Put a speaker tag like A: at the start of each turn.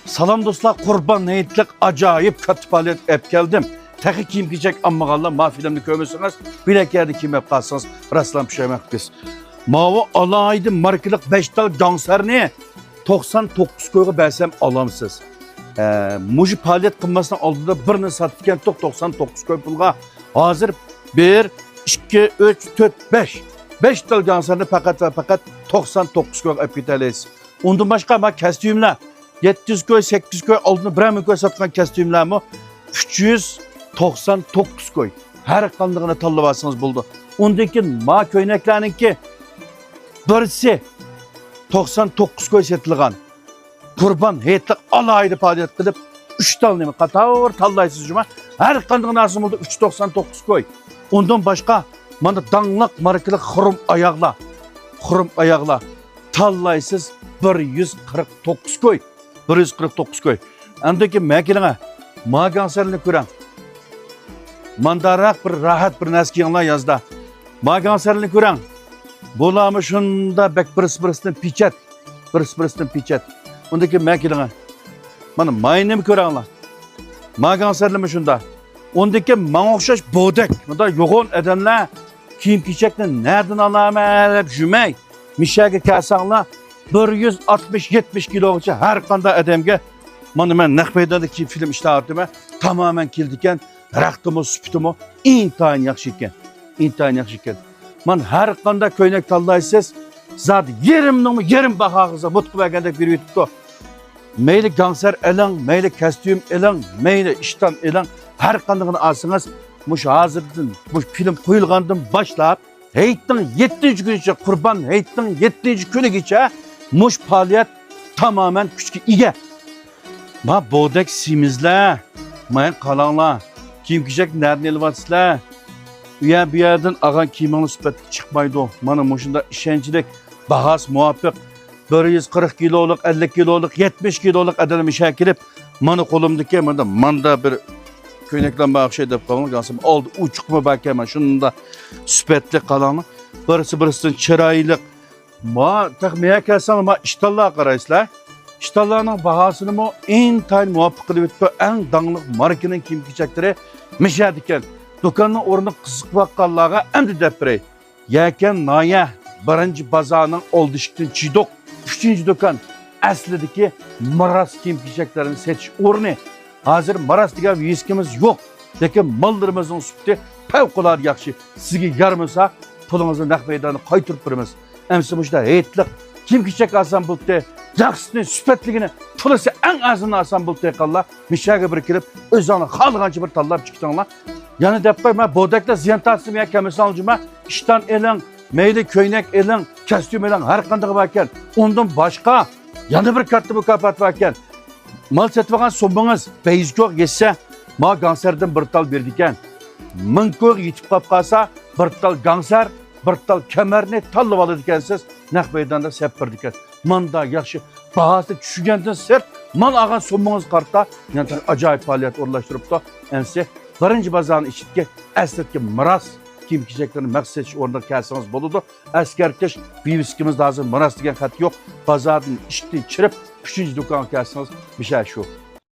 A: Salam dostlar, Qurban Hayitlik acayip kötü palet ep geldim. Təxi kiyim giyecek amma ma filmini görmüsünüz. Bilek yerde kiyim ep kalsanız rastlan pişirmek biz. Mavi alaydı markalık 5 dal gangserni 99 koyga bersem alamsız. Muji palet kılmasına aldıda birini satırken 99 koy pulga. Hazır 1, 2, 3, 4, 5. 5 dal gangserni fakat 99 koyga ep giteliyiz. Ondan başka ama kestüyümler. 700 koy, 800 koy, aldığını 1 koy satkan kestüyümler mi? 399 koy. Her kanlığına tallıvarsınız buldu. Ondaki ma köyneklerninki birisi 99 koy setilgan. Qurban Hayitlik alaydı padet kılıp 3 talını qatar tallaysız cuma. Her kanlığına arsın buldu 399 koy. Ondan başka mana danlıq markalı xurum ayakla tallaysız 149 koy. 149 koy. Andaki мәкеліңе мағансарыны көрің. Мандарақ bir rahat bir nəskiyinla yazda. Mağансарыны көрің. Bolamı şunda bək birisi-birisinin piçet. Ondaki мәкеліңe. Mana mayını көріңla. Mağансarıны şunda. Ondaki mağoqşaş bodek. Bunda yoğun edenler kiyim kiyecekten nereden alamı jümey. Mişəgi kəsanla 160-70 kilogacha her kanda adamga mana men naqpaydadagi film ishlardim tamamen kildikan raqtimi supitimi intayin yaxshi ekan. Men har qanday ko'ylak tanlaysiz zat yerim bahog'iga mutqib bergandek berib yetibdi. Mayli gangster elang, mayli kostyum elang, mayli ishdan elang har qandaygini olsangiz mush hozirdan mush film qo'yilgandan boshlab Hayitning 7-kungacha Qurban Hayitning 7-kunigacha mush faaliyat tamamen kuchga ega. Ma bodek simizlar, men qalanglar, kiyim kiyecek nereden elvatsizlar. Bu yerdan ag'an kiyimingni sifatga chiqmaydi. Mana mushunda ishonchlik, bahos muvofiq 140 kiloluk, 50 kiloluk, 70 kiloluk adam ishga kirib, mana qo'limdagi manda bir ko'ynakdan baxshay deb qolgan. Oldi u chiqma bakaman, shunda sifatli qalanglar. Birisidan chiroyli ma taxmiya kelsan ma ishtallar qaraysizlar. İştallarının bahasını mı intayin muvaffaq qilib o'tdi. Eng dangliq markaning kiyim kechakları mishadi ekan. Do'konning o'rni qiziq vaqqallarga endi deb beray. Yakan noya birinchi bozorning oldishdan chidoq 3-do'kon aslidagi maras kiyim kechaklarini setish o'rni. Hozir maras degan viskimiz yo'q, lekin mollarimizning sufati favqulodda yaxshi. Sizga yarmasa pulingizni naq maydonga qaytirib beramiz. Emsi mushda Hayitlik kiyim kechak olsam bo'ldi. Yaxşısını, süpetligini, pulisi en azından asan bulup tekallar. Mişaga bir kilip, özanı xalğançı bir tallap çıktanlar. Yani depay, ben bodakta ziyan tatsım ya kemesi alıcıma, işten elin, meyli köynek elin, kostüm elin, her kandığı varken, ondan başka, yanı bir katlı mükafat varken, mal setvagan sombunuz, beyizgör geçse, ma ganserden bir tal berdiken, mınkör yitip kapkasa, bir tal ganser, bir tal kemerni tallı valı dikensiz, naq meydanda sep bir diken. Manda yaxşı bahası düşügenden sert man ağan somunuz kartta yani acayip faaliyet orlaştırıp da ense birinci bazarın işitki esnetki miras kiyim kiyeceklerini məqsəd orada kelseniz boludu. Askerkeş viviskimiz lazım miras degen xat yok. Bazarın işitki çirip 3. dokan kelseniz bir şey şu.